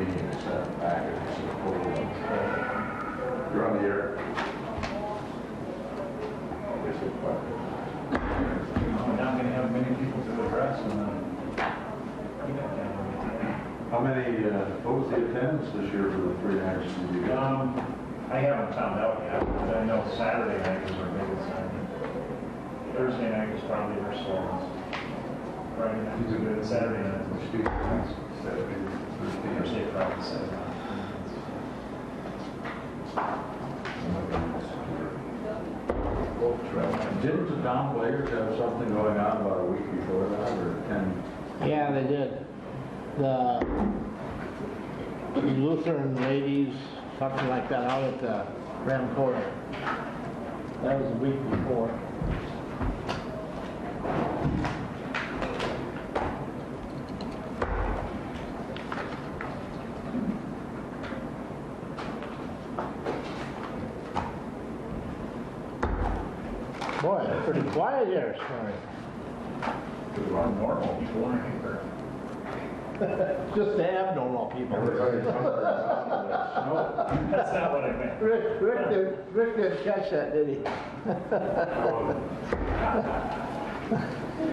meeting is back at the You're on the air. We're not going to have many people to address, and How many, what was the attendance this year for the 3-night studio? I haven't found out yet, but I know Saturday night was our biggest night. Thursday night was probably our slowest. Friday night was good. Saturday night was good. Thursday, Friday, Saturday. Didn't the Don Players have something going on about a week before that, or 10? Yeah, they did. The Lutheran ladies, something like that, out at the Ramcota. That was a week before. Boy, it's pretty quiet here this morning. We're normal people aren't here. Just the abnormal people. That's not what I meant. Rick didn't catch that, did he?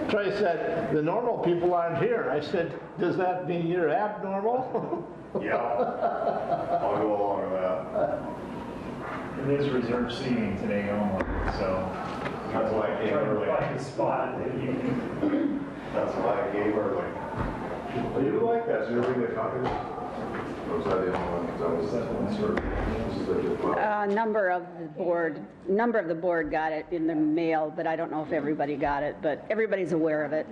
Trey said, the normal people aren't here. I said, does that mean you're abnormal? Yeah, I'll go along with that. It is reserved seating today only, so That's why I came try to early. find a spot that you can. That's why I came early. Well, you like that, so you're bringing the copies? Or was that the only one? Because I was Number of the board got it in the mail, but I don't know if everybody got it, but everybody's aware of it.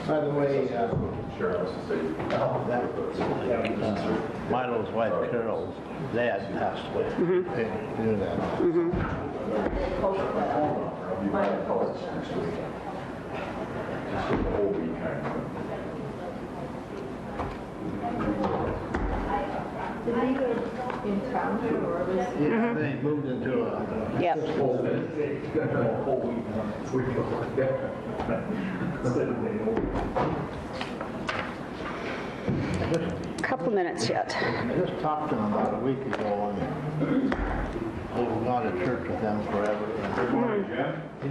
By the way, Sure, I was to say. Milo's wife Carol's dad passed away. They knew that. I'll be back in college next week. Just the whole week, kind of. Did he go in town or was he? Yeah, they moved into a... Yep. Whole week. Instead of day old. Couple minutes yet. I just talked to him about a week ago, and we've gone to church with them forever. Good morning, Jen. He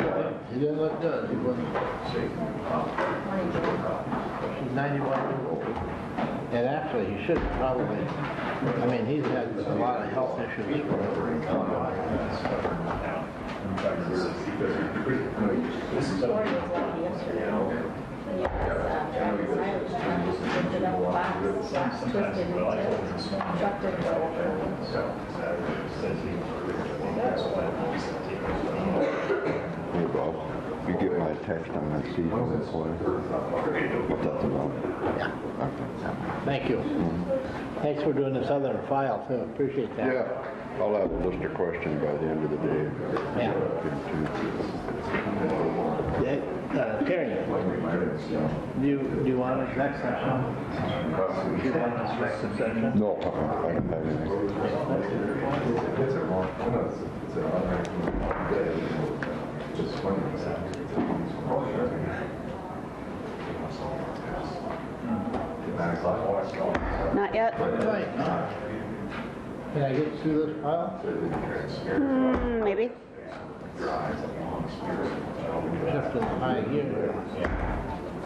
didn't look good. He wasn't. She's 91 years old. And actually, he should probably, I mean, he's had a lot of health issues forever. This is Lori was lucky yesterday. And yes, lifted up box, twisted and truck didn't go over. Hey Bob, you get my text on that seasonal employee? What's that about? Yeah, Okay. thank you. Thanks for doing this other file too, appreciate that. Yeah, I'll have a list of questions by the end of the day. Yeah. Terry, do you want an exec session? Do you want an executive session? No, I don't have anything. Just funny. Not yet? Can I get through this file? Maybe. Just in high here.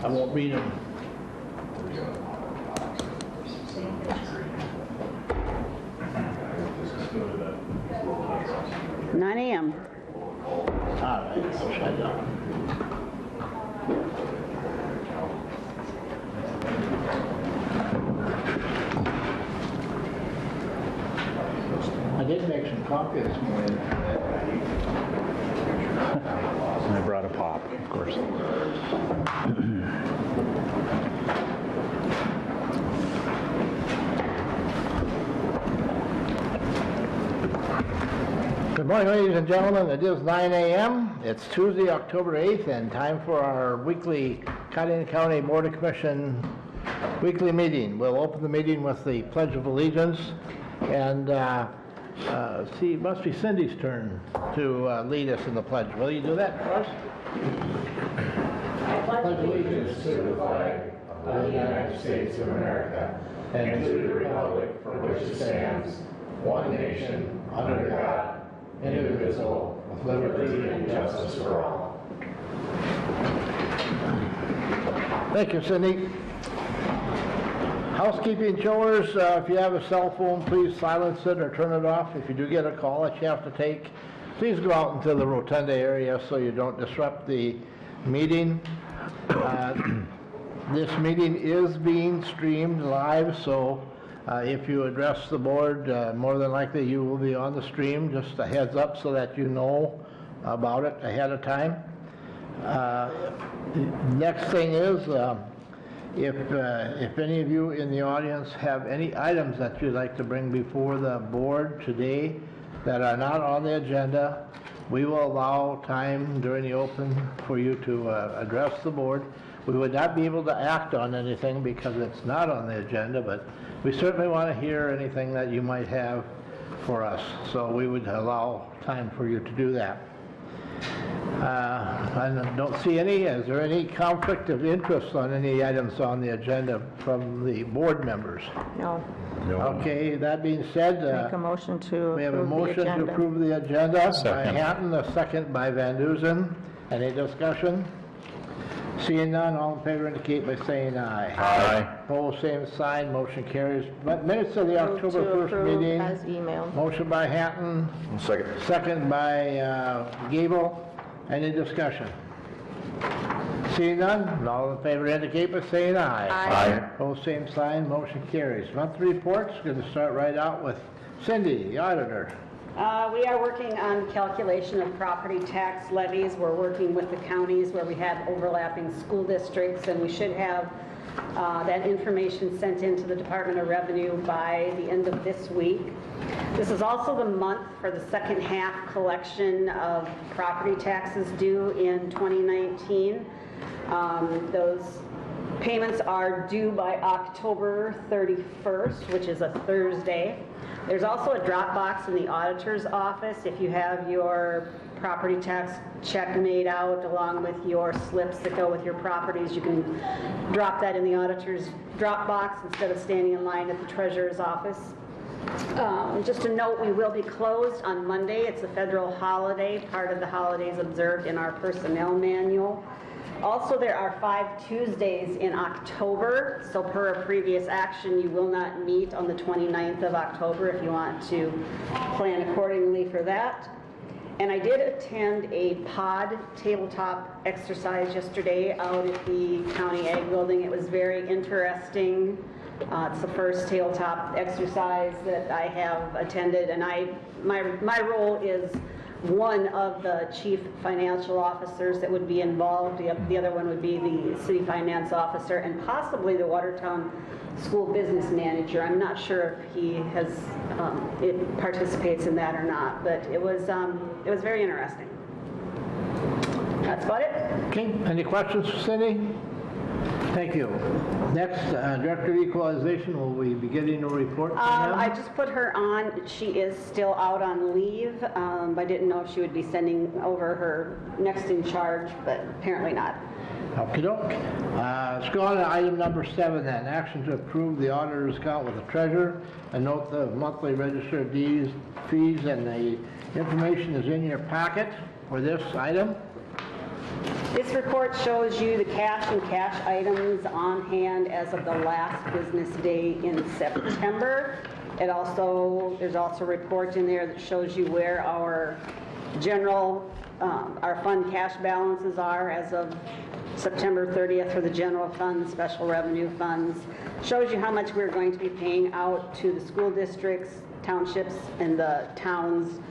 I won't read them. Mm, 9 a.m. All right, wish I'd done. I did make some coffee this morning. I brought a pop, of course. Good morning, ladies and gentlemen. It is 9 a.m. It's Tuesday, October 8th, and time for our weekly Catalina County Board of Commission weekly meeting. We'll open the meeting with the Pledge of Allegiance, and see, it must be Cindy's turn to lead us in the pledge. Will you do that for us? I pledge pledge allegiance to the flag of the United States of America and to the republic for which it stands, one nation, under God, indivisible, with liberty and justice for all. Thank you, Cindy. Housekeeping chores, if you have a cell phone, please silence it or turn it off. If you do get a call that you have to take, please go out into the rotunda area so you don't disrupt the meeting. This meeting is being streamed live, so if you address the board, more than likely you will be on the stream. Just a heads up so that you know about it ahead of time. Next thing is, if any of you in the audience have any items that you'd like to bring before the board today that are not on the agenda, we will allow time during the open for you to address the board. We would not be able to act on anything because it's not on the agenda, but we certainly want to hear anything that you might have for us. So we would allow time for you to do that. I don't see any. Is there any conflict of interest on any items on the agenda from the board members? No. Okay, that being said, Make a motion to we have a approve the motion to agenda. approve the agenda by Second. Hatton, a second by Van Duzen. Any discussion? Seeing none, all in favor indicate by saying aye. Aye. Opposed, same sign, motion carries. But minutes of the Move to October 1st approve meeting. as emailed. Motion by Hatton, Second. second by Gable. Any discussion? Seeing none, all in favor indicate by saying aye. Aye. Opposed, same sign, motion carries. Monthly reports, going to start right out with Cindy, the auditor. We are working on calculation of property tax levies. We're working with the counties where we have overlapping school districts, and we should have that information sent into the Department of Revenue by the end of this week. This is also the month for the second half collection of property taxes due in 2019. Those payments are due by October 31st, which is a Thursday. There's also a drop box in the auditor's office. If you have your property tax check made out along with your slips that go with your properties, you can drop that in the auditor's drop box instead of standing in line at the treasurer's office. Just a note, we will be closed on Monday. It's a federal holiday, part of the holidays observed in our personnel manual. Also, there are 5 Tuesdays in October, so per a previous action, you will not meet on the 29th of October if you want to plan accordingly for that. And I did attend a pod tabletop exercise yesterday out at the County Ag Building. It was very interesting. It's the first tabletop exercise that I have attended, and my role is one of the chief financial officers that would be involved. The other one would be the city finance officer and possibly the Watertown school business manager. I'm not sure if he has it participates in that or not, but it was very interesting. That's about it. Okay, any questions for Cindy? Thank you. Next, Director of Equalization, will we be getting a report from them? I just put her on. She is still out on leave. I didn't know if she would be sending over her next in charge, but apparently not. Okey-doke. Let's go on to item number 7 then. Action to approve the auditor's account with the treasurer and note the monthly register of deeds, fees, and the information is in your packet for this item. This report shows you the cash and cash items on hand as of the last business day in September. There's also a report in there that shows you where our our fund cash balances are as of September 30th for the general fund, special revenue funds. Shows you how much we're going to be paying out to the school districts, townships, and the towns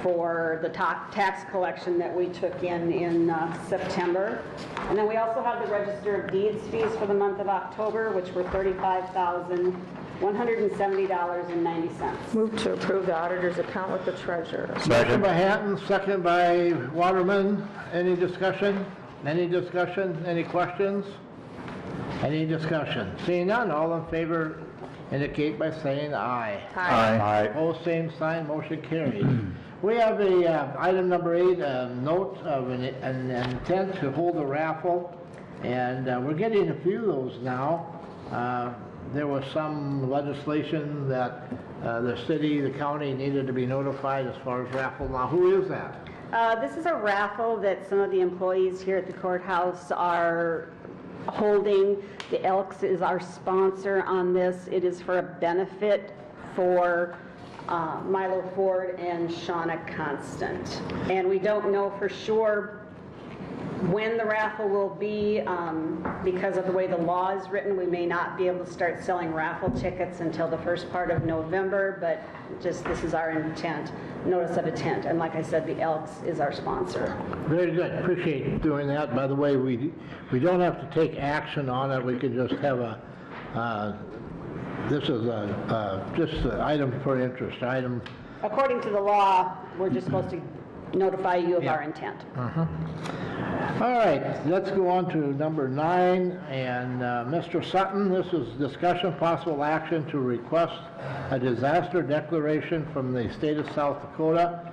for the tax collection that we took in September. And then we also have the Register of Deeds fees for the month of October, which were $35,170.90. Move to approve the auditor's account with the treasurer. Motion by Hatton, second by Waterman. Any discussion? Any discussion? Any questions? Any discussion? Seeing none, all in favor indicate by saying aye. Aye. Opposed, same sign, motion carried. We have a item number 8, a note of an intent to hold a raffle And we're getting a few of those now. There was some legislation that the city, the county needed to be notified as far as raffle. Now, who is that? This is a raffle that some of the employees here at the courthouse are holding. The Elks is our sponsor on this. It is for a benefit for Milo Ford and Shauna Constant. And we don't know for sure when the raffle will be. Because of the way the law is written, we may not be able to start selling raffle tickets until the first part of November, but just this is our intent, notice of intent. And like I said, the Elks is our sponsor. Very good. Appreciate doing that. By the way, we don't have to take action on it. We could just have this is just an item for interest, item. According to the law, we're just supposed to notify you of our intent. All right, let's go on to number 9, and Mr. Sutton, this is discussion possible action to request a disaster declaration from the state of South Dakota.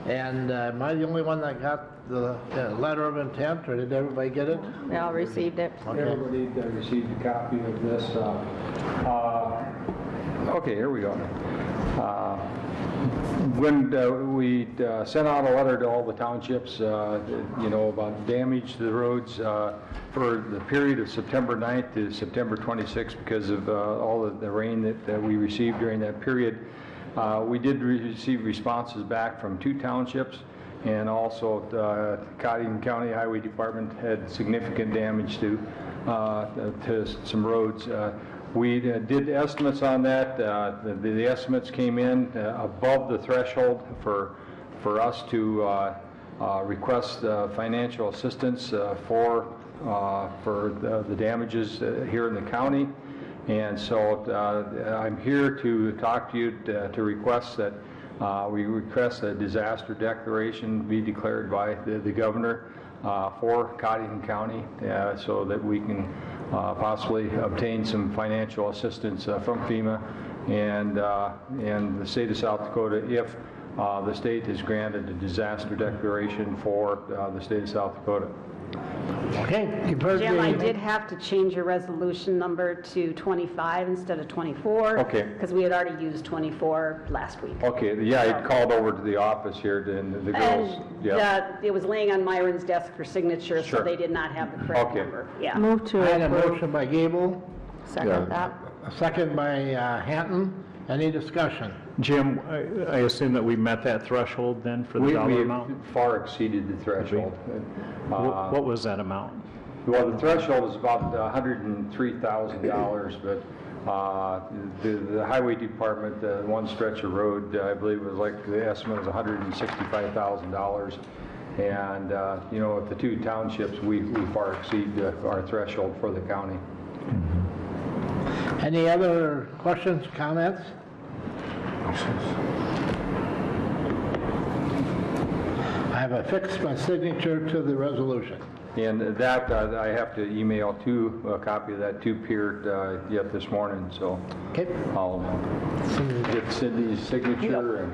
And am I the only one that got the letter of intent, or did everybody get it? We all received it. Okay. Everybody received a copy of this. Okay, here we go. When we sent out a letter to all the townships, about damage to the roads for the period of September 9th to September 26th because of all of the rain that we received during that period, we did receive responses back from 2 townships, and also Cottington County Highway Department had significant damage to some roads. We did estimates on that. The estimates came in above the threshold for us to request financial assistance for the damages here in the county. And so I'm here to talk to you to request that we request a disaster declaration be declared by the governor for Cottington County so that we can possibly obtain some financial assistance from FEMA and the state of South Dakota if the state has granted a disaster declaration for the state of South Dakota. Okay, you've heard Jim, I the- did have to change your resolution number to 25 instead of 24. Okay. Because we had already used 24 last week. Okay, yeah, I called over to the office here, and the girls, yeah. It was laying on Myron's desk for signature, so Sure. they did not have the correct Okay. number. Yeah. Move to I had a approve. motion by Gable, Second that. a second by Hanton. Any discussion? Jim, I assume that we met that threshold then for the We dollar amount? far exceeded the threshold. What was that amount? Well, the threshold is about $103,000, but the highway department, one stretch of road, I believe it was like, the estimate was $165,000. And, with the 2 townships, we far exceed our threshold for the county. Any other questions, comments? I have affixed my signature to the resolution. And that, I have to email a copy of that to Peer yet this morning, so Okay, I'll get Cindy's signature, and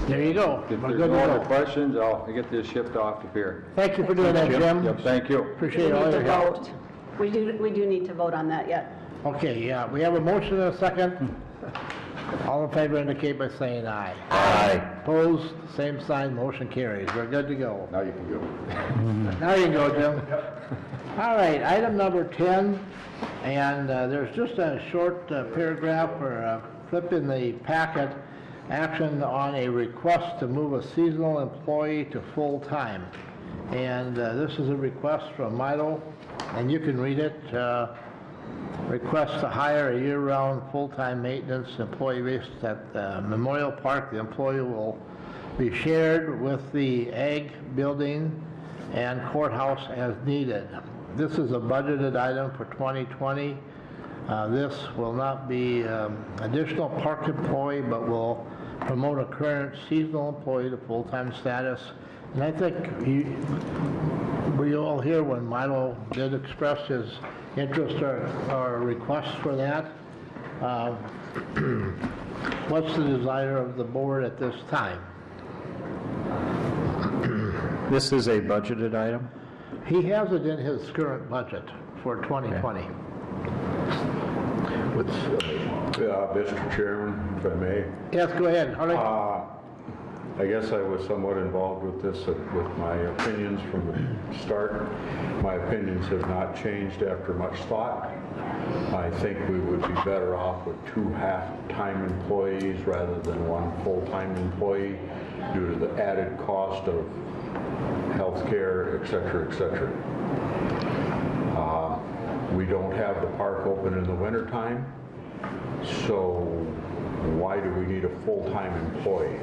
there you go. if We're there's good to no other go. questions, I'll get this shipped off to Peer. Thank you for doing that, Jim. Yep, thank you. We Appreciate do all need your to help. vote. We do need to vote on that yet. Okay, yeah, we have a motion and a second. All in favor indicate by saying aye. Aye. Opposed, same sign, motion carries. We're good to go. Now you can go. Now you can go, Jim. All right, item number 10, and there's just a short paragraph or a flip in the packet, action on a request to move a seasonal employee to full-time. And this is a request from Milo, and you can read it. Request to hire a year-round full-time maintenance employee based at Memorial Park. The employee will be shared with the ag building and courthouse as needed. This is a budgeted item for 2020. This will not be additional park employee, but will promote a current seasonal employee to full-time status. And I think we all hear when Milo did express his interest or request for that. What's the desire of the board at this time? This is a budgeted item? He has it in his current budget for 2020. Mr. Chairman, if I may. Yes, go ahead, Harley. I guess I was somewhat involved with this, with my opinions from the start. My opinions have not changed after much thought. I think we would be better off with 2 half-time employees rather than 1 full-time employee due to the added cost of health care, et cetera, et cetera. We don't have the park open in the wintertime, so why do we need a full-time employee?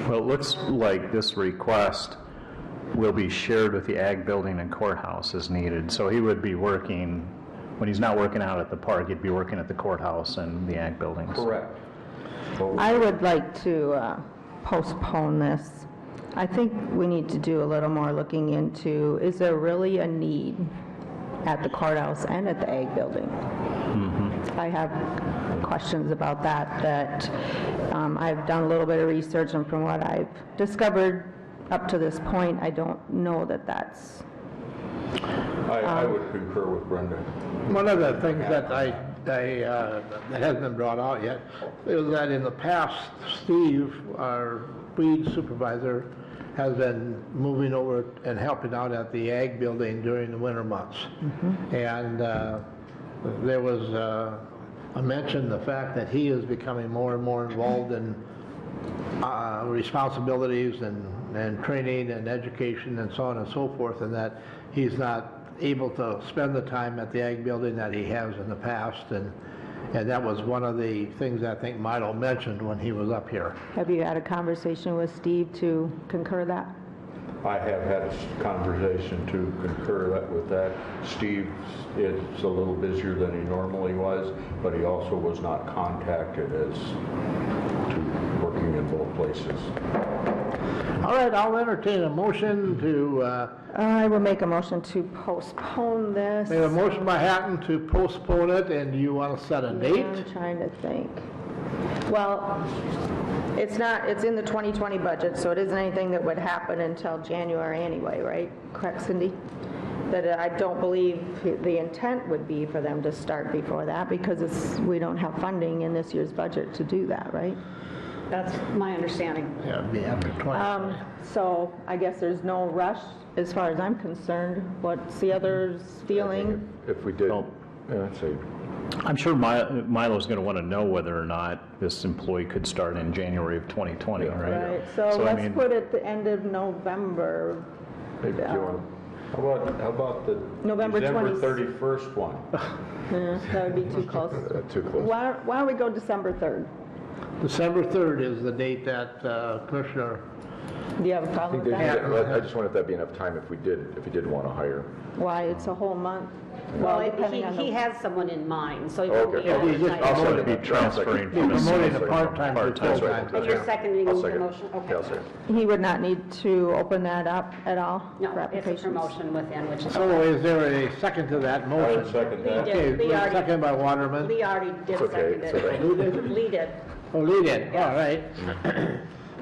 Well, it looks like this request will be shared with the ag building and courthouse as needed. So he would be working, when he's not working out at the park, he'd be working at the courthouse and the ag buildings. Correct. I would like to postpone this. I think we need to do a little more looking into, is there really a need at the courthouse and at the ag building? I have questions about that I've done a little bit of research, and from what I've discovered up to this point, I don't know that that's... I would concur with Brenda. One of the things that that hasn't been brought out yet is that in the past, Steve, our weed supervisor, has been moving over and helping out at the ag building during the winter months. And there was a mention the fact that he is becoming more and more involved in responsibilities and training and education and so on and so forth, and that he's not able to spend the time at the ag building that he has in the past, and that was one of the things I think Milo mentioned when he was up here. Have you had a conversation with Steve to concur that? I have had a conversation to concur with that. Steve is a little busier than he normally was, but he also was not contacted as to working in both places. All right, I'll entertain a motion to, I will make a motion to postpone this. we have a motion by Hatton to postpone it, and do you want to set a date? I'm trying to think. Well, it's in the 2020 budget, so it isn't anything that would happen until January anyway, right? Correct, Cindy? That I don't believe the intent would be for them to start before that, because we don't have funding in this year's budget to do that, right? That's my understanding. Yeah, it'd be after 20. So I guess there's no rush as far as I'm concerned. What's the others' feeling? If we did, Well, I'd say, I'm sure Milo's going to want to know whether or not this employee could start in January of 2020, right? Right, so I let's mean, put it the end of November. maybe do you want How about the November December 20 31st one? That would be too close. too close. Why don't we go December 3rd? December 3rd is the date that Commissioner, Do you have a problem with that? I just wanted that to be enough time if we did want to hire. Why, it's a whole month? Well, depending on he the... has someone in mind, so he won't be Okay. If he just overnight. I'll would second be that. transferring be from the promoting season a part-time to part-time. full-time. And you're seconding I'll the second. motion? Yeah, I'll Okay. second. He would not need to open that up at all No, for it's a applications? promotion within, which is, So is there a second to that I motion? would second that. Lee Okay, Lee already- second by Waterman. Lee already did It's okay, second it's okay. it. Lee did. Oh, Lee did, all right.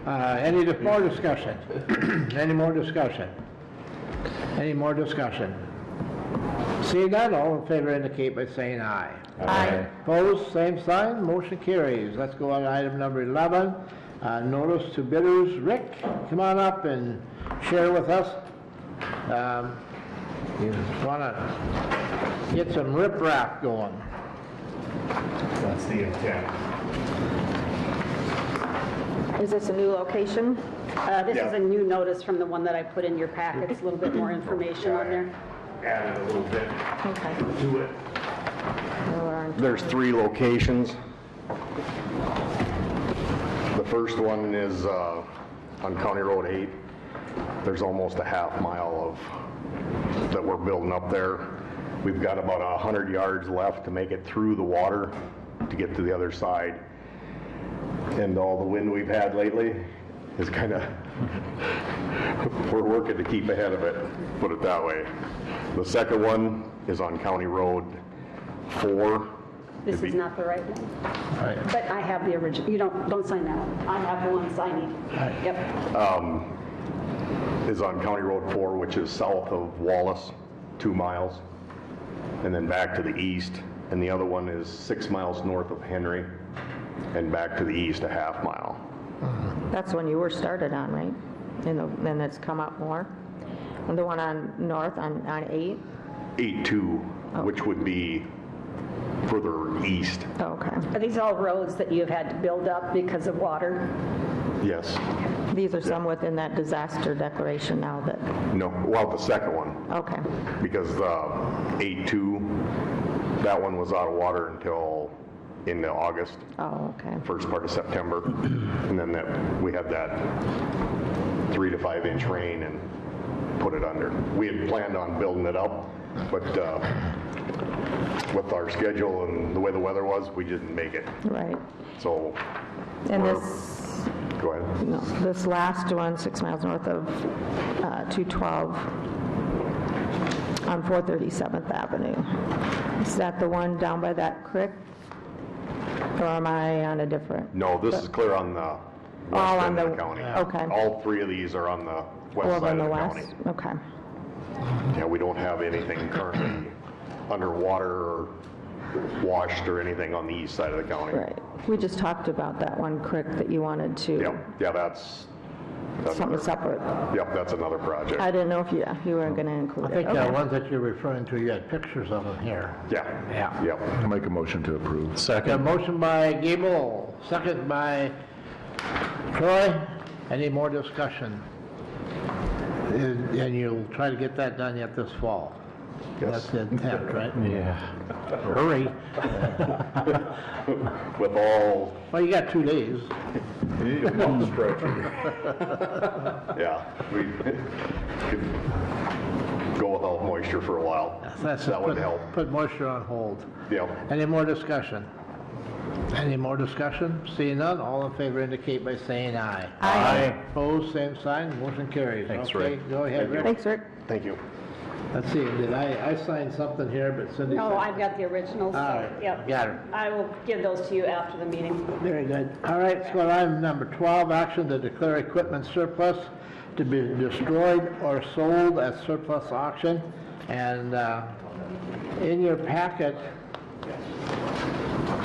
Any more discussion? Any more discussion? Any more discussion? Seeing none, all in favor indicate by saying aye. Aye. Opposed, same sign, motion carries. Let's go on to item number 11, notice to bidders. Rick, come on up and share with us. You want to get some riprap going. That's the intent. Is this a new location? This is a new notice from the one that I put in your packets, a little bit more information on there. Added a little bit Okay. to it. There's 3 locations. The first one is on County Road 8. There's almost a half mile that we're building up there. We've got about 100 yards left to make it through the water to get to the other side. And all the wind we've had lately is kind of, we're working to keep ahead of it, put it that way. The second one is on County Road 4. This is not the right one, Right. but I have the original. You don't sign that one. I have the one signing. Yep. is on County Road 4, which is south of Wallace, 2 miles, and then back to the east. And the other one is 6 miles north of Henry and back to the east a half mile. That's when you were started on, right? Then it's come up more? And the one on north on 8? 8-2, which would be further east. Oh, okay. Are these all roads that you've had to build up because of water? Yes. These are some within that disaster declaration now that, No, well, the second one, okay. because 8-2, that one was out of water until into August, Oh, okay. first part of September. And then we had that 3 to 5 inch rain and put it under. We had planned on building it up, but with our schedule and the way the weather was, we didn't make it. Right. So, And we're- this, go ahead. no, this last one, 6 miles north of 212 on 437th Avenue. Is that the one down by that creek? Or am I on a different? No, this is clear on the All west on end of the- the county. okay. All 3 of these are on the west Over side in of the the west? county. Okay. Yeah, we don't have anything currently underwater or washed or anything on the east side of the county. Right. We just talked about that one creek that you wanted to, Yeah, that's something another, separate. yep, that's another project. I didn't know if you were going to I include it. think the Okay. ones that you're referring to, you had pictures of them here. Yeah, Yeah. yep. I'll make a motion to approve. Got a Second. motion by Gable, second by Troy. Any more discussion? And you'll try to get that done yet this fall? That's the intent, right? Yeah. Hurry. With all, Well, you got 2 days. You need a pump stretcher. yeah, we could go without moisture for a while. That's That would put- help. Put moisture on hold. Yep. Any more discussion? Any more discussion? Seeing none, all in favor indicate by saying aye. Aye. Opposed, same sign, motion carries. Thanks, Okay, Rick. go ahead, Rick. Thanks, Rick. Thank you. Let's see, did I signed something here, but Cindy No, signed- I've got the originals, All so, right, yep. got her. I will give those to you after the meeting. Very good. All right, let's go to item number 12, action to declare equipment surplus to be destroyed or sold at surplus auction. And in your packet,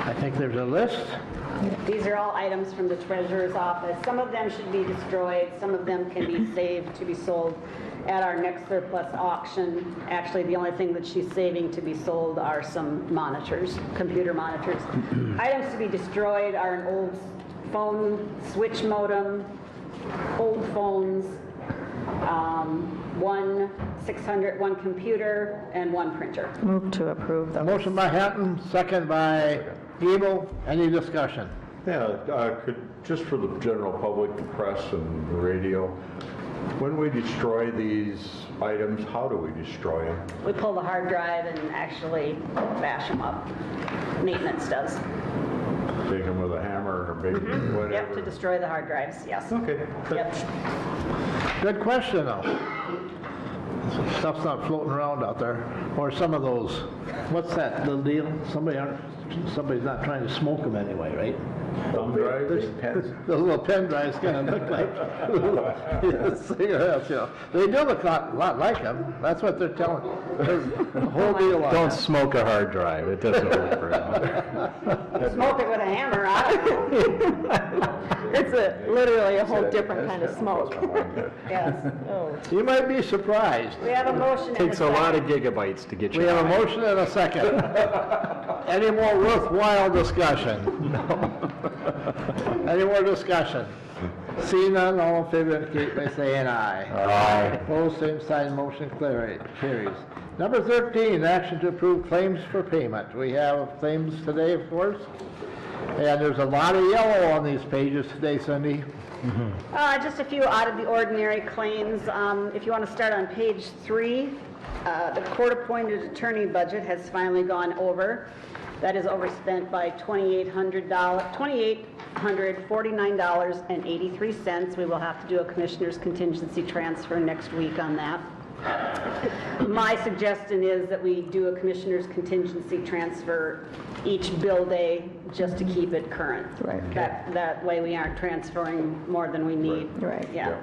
I think there's a list. These are all items from the treasurer's office. Some of them should be destroyed, some of them can be saved to be sold at our next surplus auction. Actually, the only thing that she's saving to be sold are some monitors, computer monitors. Items to be destroyed are an old phone switch modem, old phones, one 600, one computer, and one printer. Move to approve those. Motion by Hatton, second by Gable. Any discussion? Yeah, just for the general public, the press and the radio, when we destroy these items, how do we destroy them? We pull the hard drive and actually bash them up. Maintenance does. Take them with a hammer or big, Yep, whatever? to destroy the hard drives, yes. Okay. Yep. Good question, though. Stuff's not floating around out there. Or some of those, what's that little deal? Somebody's not trying to smoke them anyway, right? Thumb drive? Those little pen drives kind of look like cigarettes, you know. They do look a lot like them. That's what they're telling. There's a whole deal on Don't it. smoke a hard drive. It doesn't work very well. Smoke it with a hammer, I don't know. It's literally a whole different kind of smoke. Yes. You might be surprised. We have a motion and a Takes a lot of second. gigabytes to get you We have a high. motion and a second. Any more worthwhile discussion? Any more discussion? Seeing none, all in favor indicate by saying aye. Aye. Opposed, same sign, motion carries. Number 13, action to approve claims for payment. We have claims today, of course, and there's a lot of yellow on these pages today, Cindy. Just a few out of the ordinary claims. If you want to start on page 3, the court-appointed attorney budget has finally gone over. That is overspent by $2,849.83. We will have to do a commissioner's contingency transfer next week on that. My suggestion is that we do a commissioner's contingency transfer each bill day just to keep it current. Right. That way we aren't transferring more than we need. Right. Yeah.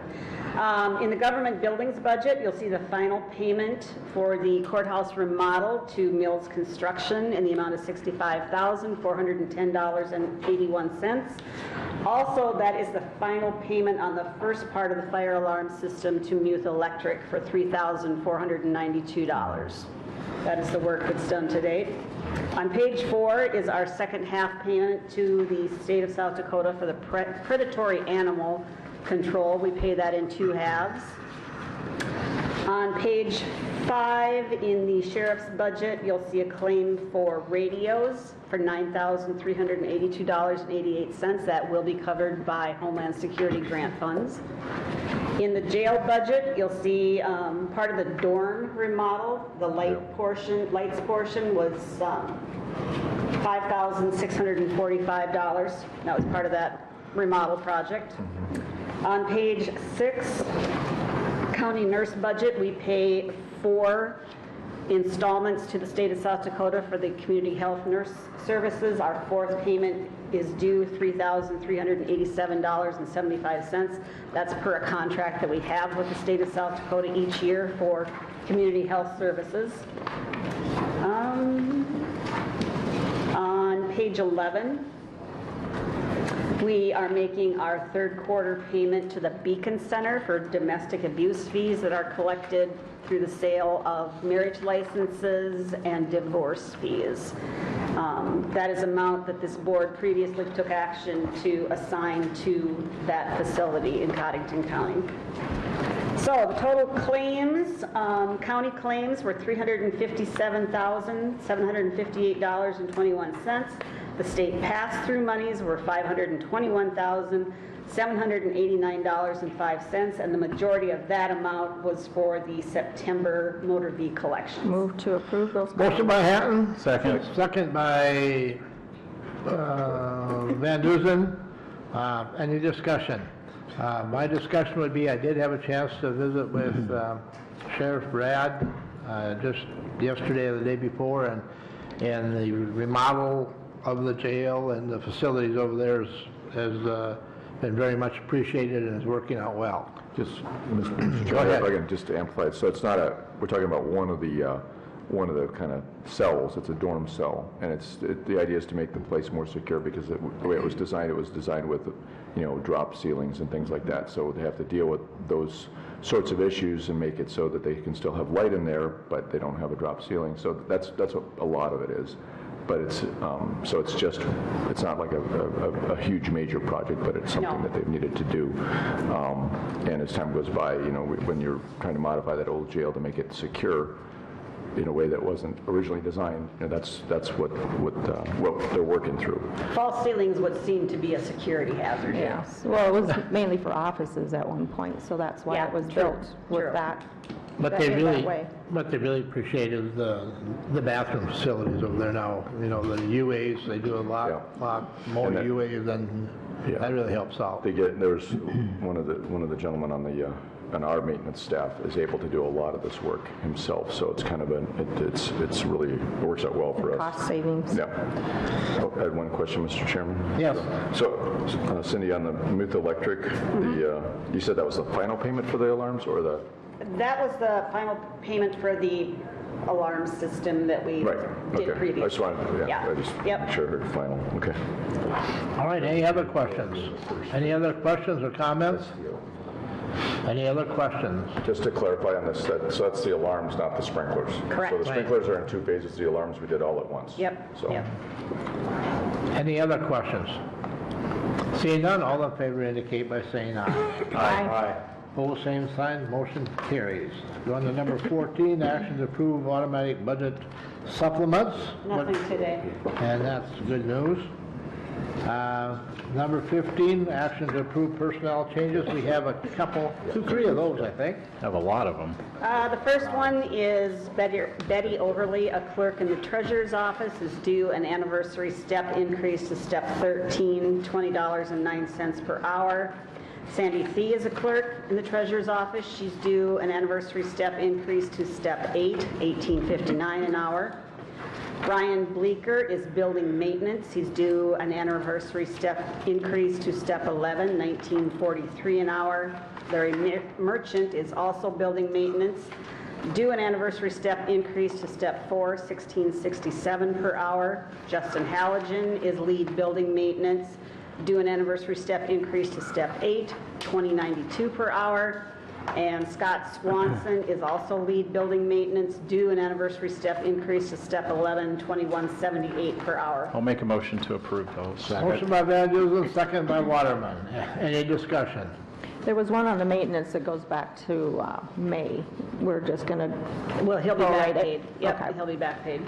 In the government buildings budget, you'll see the final payment for the courthouse remodel to Mills Construction in the amount of $65,410.81. Also, that is the final payment on the first part of the fire alarm system to Muth Electric for $3,492. That is the work that's done to date. On page 4 is our second half payment to the state of South Dakota for the predatory animal control. We pay that in 2 halves. On page 5 in the sheriff's budget, you'll see a claim for radios for $9,382.88. That will be covered by Homeland Security grant funds. In the jail budget, you'll see part of the dorm remodel. The lights portion was $5,645. That was part of that remodel project. On page 6, county nurse budget, we pay 4 installments to the state of South Dakota for the community health nurse services. Our 4th payment is due $3,387.75. That's per a contract that we have with the state of South Dakota each year for community health services. On page 11, we are making our 3rd quarter payment to the Beacon Center for domestic abuse fees that are collected through the sale of marriage licenses and divorce fees. That is amount that this board previously took action to assign to that facility in Cottington County. So the total claims, county claims were $357,758.21. The state pass-through monies were $521,789.05, and the majority of that amount was for the September motor V collections. Move to approve those. Motion by Hatton. Second. Second by Van Duzen. Any discussion? My discussion would be, I did have a chance to visit with Sheriff Brad just yesterday or the day before, and the remodel of the jail and the facilities over there has been very much appreciated and is working out well. Just, Mr. Chairman, if I can just amplify it. So it's not we're talking about one of the kind of cells. It's a dorm cell, and the idea is to make the place more secure because the way it was designed with, drop ceilings and things like that. So they have to deal with those sorts of issues and make it so that they can still have light in there, but they don't have a drop ceiling. So that's what a lot of it is. But it's not like a huge major project, but it's something that they've needed to do. And as time goes by, when you're trying to modify that old jail to make it secure in a way that wasn't originally designed, that's what they're working through. False ceilings would seem to be a security hazard. Yes. Well, it was mainly for offices at one point, so that's why it was built with that. But they really appreciated the bathroom facilities over there now. The UAs, they do a lot more UAs, and that really helps out. There's one of the gentlemen on our maintenance staff is able to do a lot of this work himself. So it's kind of it works out well for us. Cost savings. Yeah. I had one question, Mr. Chairman. Yes. So, Cindy, on the Muth Electric, you said that was the final payment for the alarms, or the? That was the final payment for the alarm system that we did previously. I just wanted to, I just sure heard final. Okay. All right, any other questions? Any other questions or comments? Any other questions? Just to clarify on this, so that's the alarms, not the sprinklers. Correct. So the sprinklers are in 2 phases, the alarms we did all at once. Yep. So. Yep. Any other questions? Seeing none, all in favor indicate by saying aye. Aye. Opposed, same sign, motion carries. Going to number 14, action to approve automatic budget supplements. Nothing today. And that's good news. Number 15, action to approve personnel changes. We have a couple, 2-3 of those, I think. Have a lot of them. The first one is Betty Overly, a clerk in the treasurer's office, is due an anniversary step increase to step 13, $20.09 per hour. Sandy Thie is a clerk in the treasurer's office. She's due an anniversary step increase to step 8, $18.59 an hour. Brian Bleeker is building maintenance. He's due an anniversary step increase to step 11, $19.43 an hour. Larry Merchant is also building maintenance. Due an anniversary step increase to step 4, $16.67 per hour. Justin Halligan is lead building maintenance. Due an anniversary step increase to step 8, $20.92 per hour. And Scott Swanson is also lead building maintenance, due an anniversary step increase to step 11, $21.78 per hour. I'll make a motion to approve those. Motion by Van Duzen, second by Waterman. Any discussion? There was one on the maintenance that goes back to May. We're just going to, Well, he'll be back Prorate it. paid. Yep, Okay. he'll be back paid.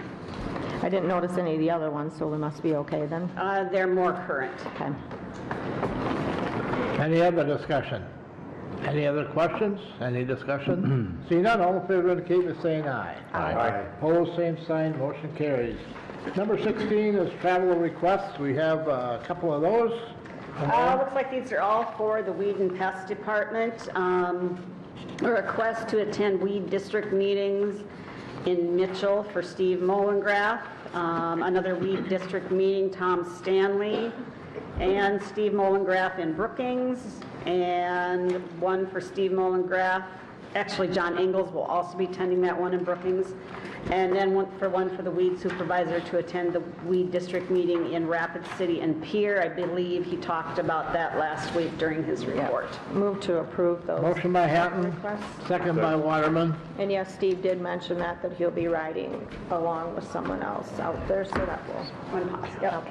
I didn't notice any of the other ones, so we must be okay then. They're more current. Okay. Any other discussion? Any other questions? Any discussion? Seeing none, all in favor indicate by saying aye. Aye. Opposed, same sign, motion carries. Number 16 is travel requests. We have a couple of those. Looks like these are all for the Weed and Pest Department. A request to attend weed district meetings in Mitchell for Steve Mollengrath. Another weed district meeting, Tom Stanley and Steve Mollengrath in Brookings. And one for Steve Mollengrath. Actually, John Ingalls will also be attending that one in Brookings. And then one for the weed supervisor to attend the weed district meeting in Rapid City and Pierre. I believe he talked about that last week during his report. Move to approve those. Motion by Hatton, requests. second by Waterman. And yes, Steve did mention that he'll be riding along with someone else out there, so that will. One possible. Yep.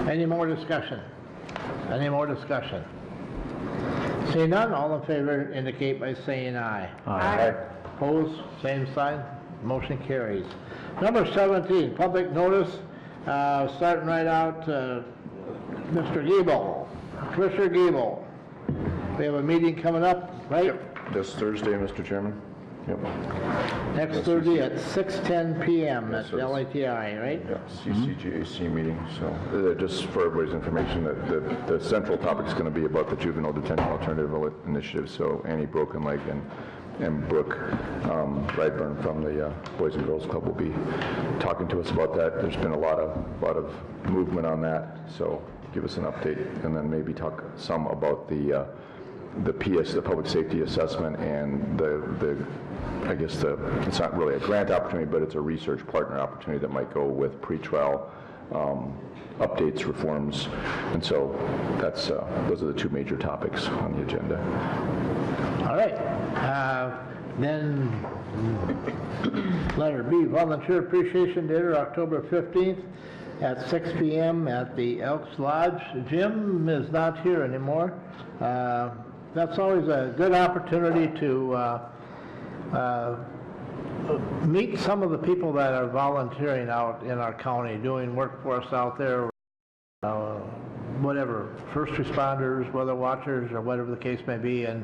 Any more discussion? Any more discussion? Seeing none, all in favor indicate by saying aye. Aye. Opposed, same sign, motion carries. Number 17, public notice, starting right out, Mr. Giebel, Commissioner Giebel. We have a meeting coming up, right? This Thursday, Mr. Chairman? Yep. Next Thursday at 6:10 PM at Yes, it is. LATI, right? Yeah, CCGAC meeting, so just for everybody's information, the central topic is going to be about the Juvenile Detention Alternative Initiative, so Annie Broken Leg and Brooke Brightburn from the Boys and Girls Club will be talking to us about that. There's been a lot of movement on that, so give us an update, and then maybe talk some about the PS, the public safety assessment, and I guess it's not really a grant opportunity, but it's a research partner opportunity that might go with pretrial updates, reforms, and so those are the two major topics on the agenda. All right. Then, letter B, Volunteer Appreciation Dinner, October 15th at 6 PM at the Elks Lodge. Jim is not here anymore. That's always a good opportunity to meet some of the people that are volunteering out in our county, doing work for us out there, whatever, first responders, weather watchers, or whatever the case may be, and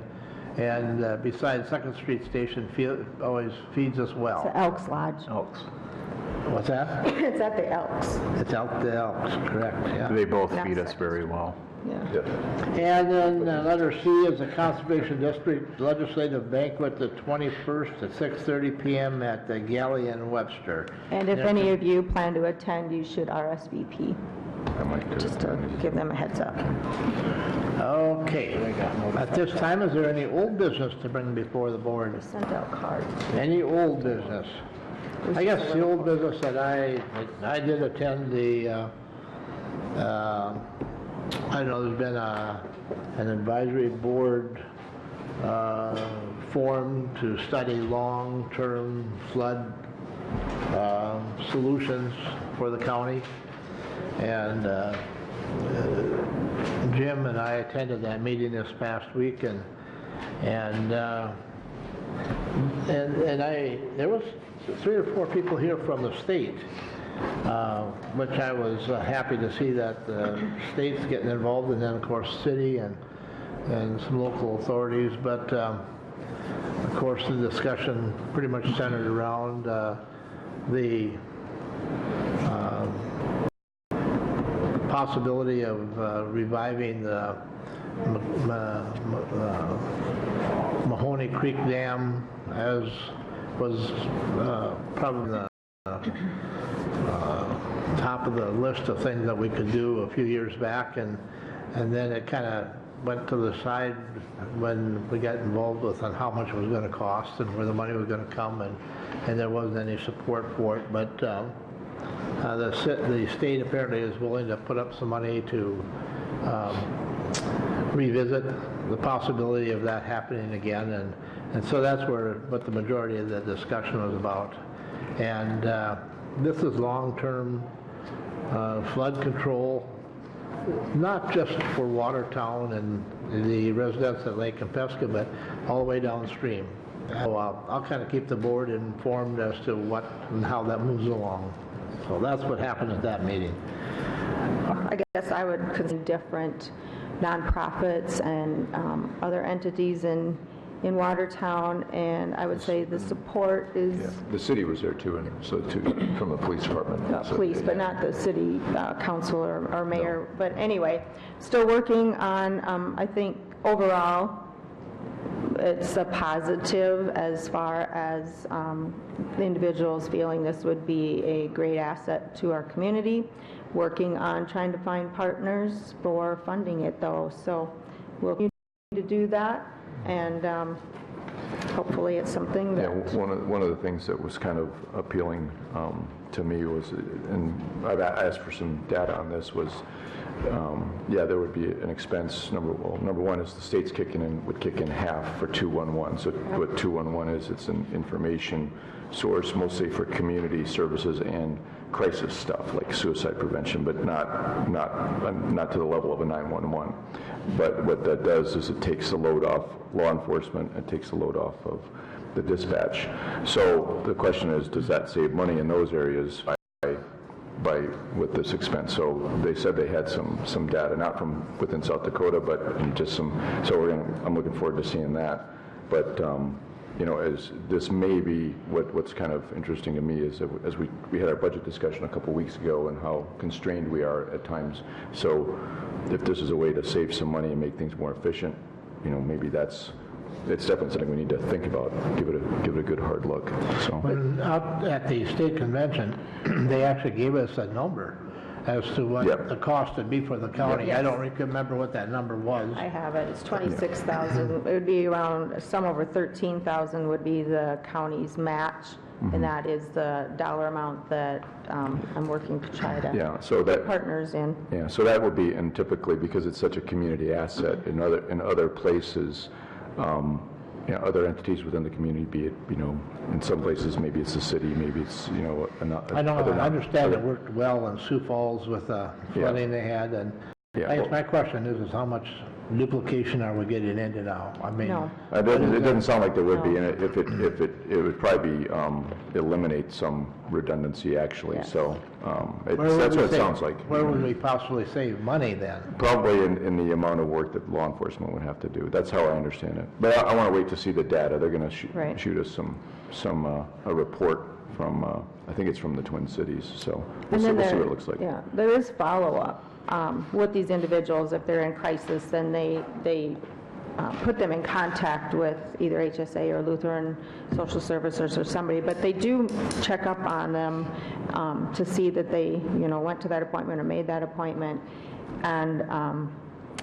besides, Second Street Station always feeds us It's the well. Elks Lodge. Elks. What's that? It's at the Elks. It's out the Elks, correct, yeah. They both Not feed us second. very well. Yeah. And then letter C is the Conservation District Legislative Banquet, the 21st at 6:30 PM at the Galley and Webster. And if any of you plan to attend, you should RSVP, I might just to give them a heads up. Okay. At this time, is there any old business to bring before the board? Sent out cards. Any old business? I guess the old business that I did attend the, I don't know, there's been an advisory board formed to study long-term flood solutions for the county. And Jim and I attended that meeting this past week, and there was 3 or 4 people here from the state, which I was happy to see that the state's getting involved, and then of course city and some local authorities. But of course the discussion pretty much centered around the possibility of reviving the Mahoney Creek Dam, as was probably the top of the list of things that we could do a few years back, and then it kind of went to the side when we got involved with on how much it was going to cost and where the money was going to come, and there wasn't any support for it. But the state apparently is willing to put up some money to revisit the possibility of that happening again, and so that's what the majority of the discussion was about. And this is long-term flood control, not just for Watertown and the residents at Lake Kempesca, but all the way downstream. So I'll kind of keep the board informed as to what and how that moves along. So that's what happened at that meeting. I guess I would consider different nonprofits and other entities in Watertown, and I would say the support is The city was there too, and so too, from the police department. So, police, but not the city council or mayor. No. But anyway, still working on, I think overall, it's a positive as far as the individuals feeling this would be a great asset to our community. Working on trying to find partners for funding it though. So we'll continue to do that, and hopefully it's something that... Yeah, one of the things that was kind of appealing to me was, and I've asked for some data on this, was yeah, there would be an expense. Number one is the state's would kick in half for 211. So what 211 is, it's an information source mostly for community services and crisis stuff like suicide prevention, but not to the level of a 911. But what that does is it takes the load off law enforcement and takes the load off of the dispatch. So the question is, does that save money in those areas with this expense? So they said they had some data, not from within South Dakota, but just some. So I'm looking forward to seeing that. But you know, as this may be what's kind of interesting to me is that as we had our budget discussion a couple weeks ago and how constrained we are at times. So if this is a way to save some money and make things more efficient, you know, maybe it's definitely something we need to think about. Give it a good hard look. So when out at the state convention, they actually gave us a number as to what the cost would be for the county. Yes. I don't remember what that number was. I have it. It's 26,000. It would be around some over 13,000 would be the county's match, and that is the dollar amount that I'm working to try to get partners in. Yeah, so that would be, and typically because it's such a community asset in other places. You know, other entities within the community, be it, you know, in some places maybe it's the city, maybe it's, you know, I understand it worked well in Sioux Falls with the flooding they had, and I guess my question is how much duplication are we getting into now? I mean, it doesn't sound like there would be, and it would probably eliminate some redundancy actually. Yes. So that's what it sounds like. Where would we possibly save money then? Probably in the amount of work that law enforcement would have to do. That's how I understand it. But I want to wait to see the data. They're going to shoot us a report from I think it's from the Twin Cities. So we'll see what it looks like. Yeah, there is follow-up. With these individuals, if they're in crisis, then they put them in contact with either HSA or Lutheran Social Services or somebody, but they do check up on them to see that they, you know, went to that appointment or made that appointment, and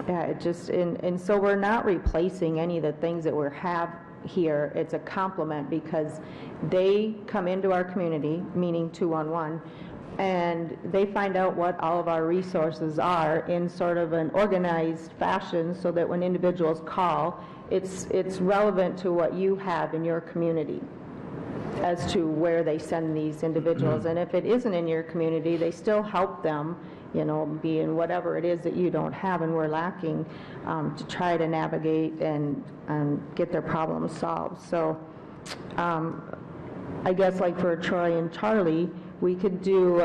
it just and so we're not replacing any of the things that we have here. It's a complement because they come into our community, meaning 211. And they find out what all of our resources are in sort of an organized fashion so that when individuals call, it's relevant to what you have in your community as to where they send these individuals. And if it isn't in your community, they still help them, you know, be in whatever it is that you don't have and we're lacking to try to navigate and get their problems solved. So I guess like for Troy and Charlie, we could do,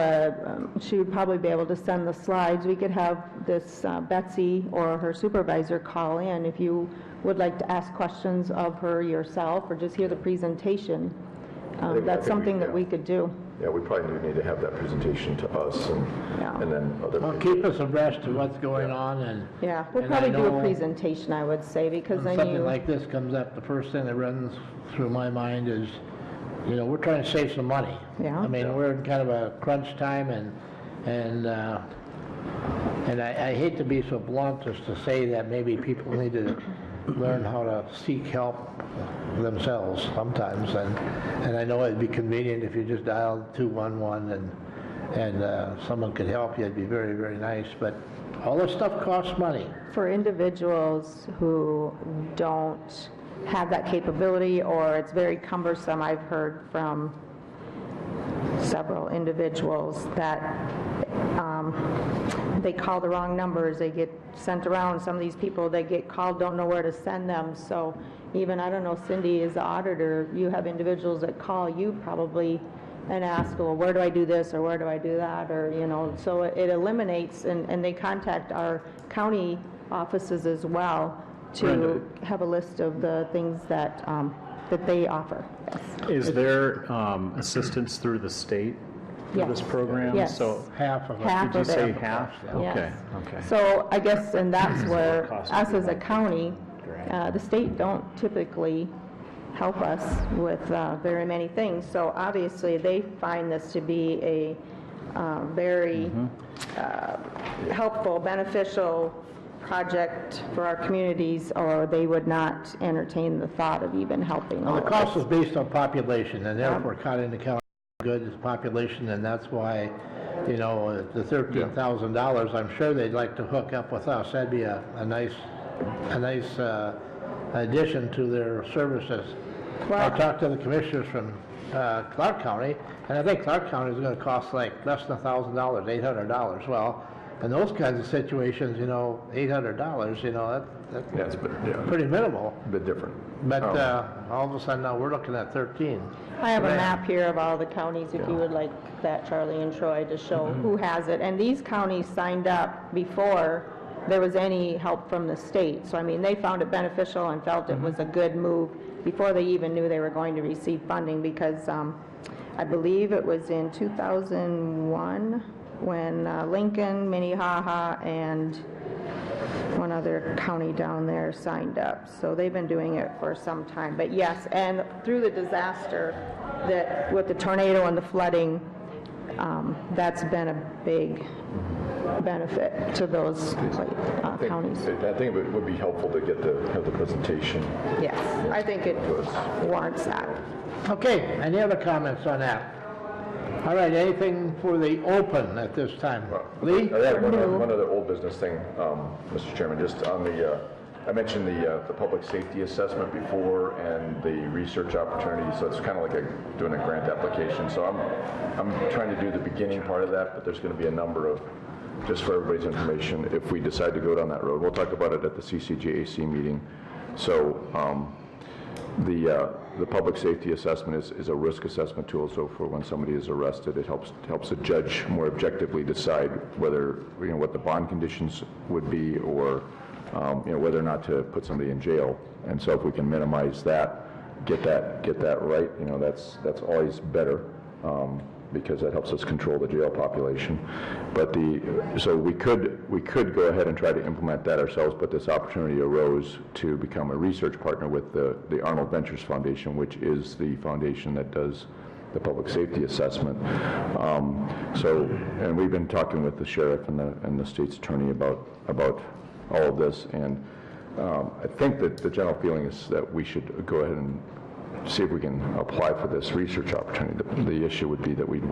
she would probably be able to send the slides. We could have this Betsy or her supervisor call in if you would like to ask questions of her yourself or just hear the presentation. That's something that we could do. Yeah, we probably do need to have that presentation to us and then other people. Keep us abreast of what's going on. And we'll probably do a presentation, I would say, because when something like this comes up, the first thing that runs through my mind is, you know, we're trying to save some money. I mean, we're in kind of a crunch time, and And I hate to be so blunt as to say that maybe people need to learn how to seek help themselves sometimes, and I know it'd be convenient if you just dialed 211 and someone could help you. It'd be very, very nice, but all this stuff costs money. For individuals who don't have that capability, or it's very cumbersome, I've heard from several individuals that they call the wrong numbers, they get sent around. Some of these people, they get called, don't know where to send them. So even, I don't know, Cindy is the auditor, you have individuals that call you probably and ask, well, where do I do this, or where do I do that, or, you know, so it eliminates, and they contact our county offices as well to have a list of the things that, that they offer. Yes. Is there assistance through the state for this program? Yes. So Half of it. Half did you of say it. half? Yes. Okay, okay. So I guess, and that's where cost us would as be a county, the state don't typically help us with very many things. So obviously, they find this to be a very helpful, beneficial project for our communities, or they would not entertain the thought of even helping. Well, the all of cost us. is based on population, and therefore Cottington County good is population, and that's why, you know, the $13,000, I'm sure they'd like to hook up with us. That'd be a nice addition to their services. I talked to the commissioners from Clark County, and I think Clark County is going to cost like less than $1,000, $800. Well, in those kinds of situations, you know, $800, you know, that's Yeah, it's pretty minimal. a bit different. But all of a sudden now we're looking at 13. I have a map here of all the counties, if you would like that, Charlie and Troy, to show who has it. And these counties signed up before there was any help from the state. So, I mean, they found it beneficial and felt it was a good move before they even knew they were going to receive funding, because I believe it was in 2001 when Lincoln, Minnehaha, and one other county down there signed up. So they've been doing it for some time. But yes, and through the disaster that with the tornado and the flooding, that's been a big benefit to those counties. I think it would be helpful to have the presentation. Yes, I think it warrants that. Okay, any other comments on that? All right, anything for the open at this time? Lee? I had one other old business thing, Mr. Chairman, just on the, I mentioned the public safety assessment before and the research opportunity, so it's kind of like doing a grant application. So I'm trying to do the beginning part of that, but there's going to be a number of, just for everybody's information, if we decide to go down that road. We'll talk about it at the CCJAC meeting. So the public safety assessment is a risk assessment tool. So for when somebody is arrested, it helps a judge more objectively decide whether, you know, what the bond conditions would be, or you know, whether or not to put somebody in jail. And so if we can minimize that, get that right, you know, that's always better. Because that helps us control the jail population. But so we could go ahead and try to implement that ourselves, but this opportunity arose to become a research partner with the Arnold Ventures Foundation, which is the foundation that does the public safety assessment. And we've been talking with the sheriff and the state's attorney about all of this, and I think that the general feeling is that we should go ahead and see if we can apply for this research opportunity. The issue would be that we'd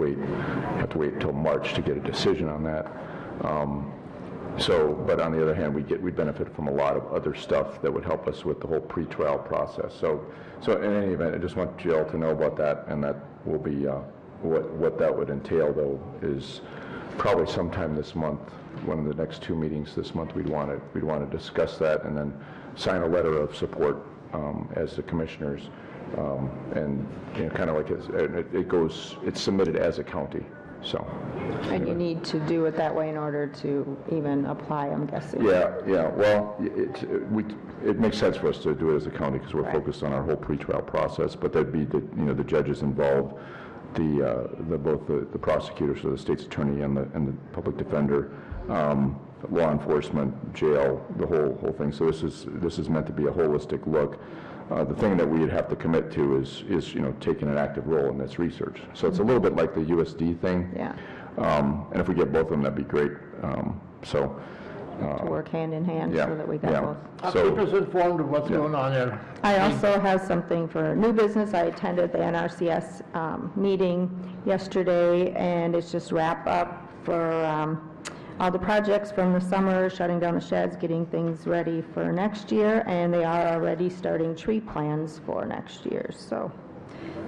have to wait until March to get a decision on that. But on the other hand, we'd benefit from a lot of other stuff that would help us with the whole pre-trial process. So in any event, I just want you all to know about that, and that will be what that would entail. Though is probably sometime this month, one of the next two meetings this month, we'd want to discuss that and then sign a letter of support as the commissioners. And you know, kind of like it's submitted as a county. So. And you need to do it that way in order to even apply, I'm guessing. Yeah. Well, it makes sense for us to do it as a county because we're focused on our whole pretrial process. But there'd be the judges involved, both the prosecutors, so the state's attorney and the public defender, law enforcement, jail, the whole thing. So this is meant to be a holistic look. The thing that we'd have to commit to is taking an active role in this research. So it's a little bit like the USD thing. Yeah. And if we get both of them, that'd be great. So, To work hand in hand yeah, so that we got yeah. both. Keep us informed of what's going on there. I also have something for new business. I attended the NRCS meeting yesterday, and it's just wrap up for all the projects from the summer, shutting down the sheds, getting things ready for next year, and they are already starting tree plans for next year. So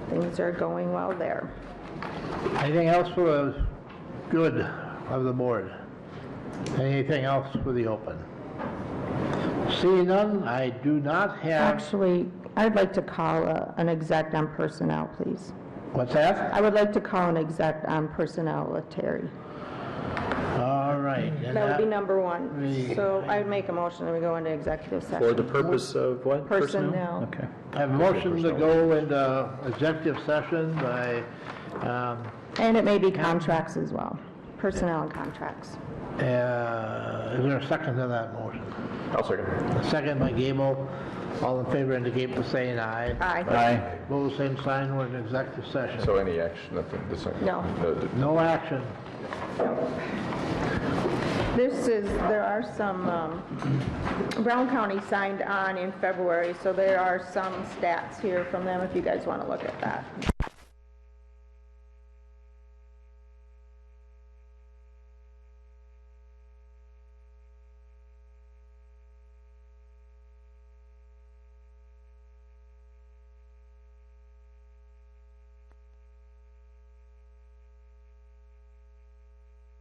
things are going well there. Anything else for the good of the board? Anything else for the open? Seeing none, I do not have, Actually, I'd like to call an exec on personnel, please. what's that? I would like to call an exec on personnel with Terry. All right. and That would be number one. the- So I'd make a motion that we go into executive For the session. purpose of what? Personnel. Okay. I have a motion to go into executive session by, And it may be contracts as well, personnel and contracts. is there a second to that motion? I'll second. A second by Gable. All in favor indicate by saying aye. Aye. Aye. Opposed, same sign, we're in executive session. So any action, nothing, No. No action. There are some, Brown County signed on in February, so there are some stats here from them if you guys want to look at that.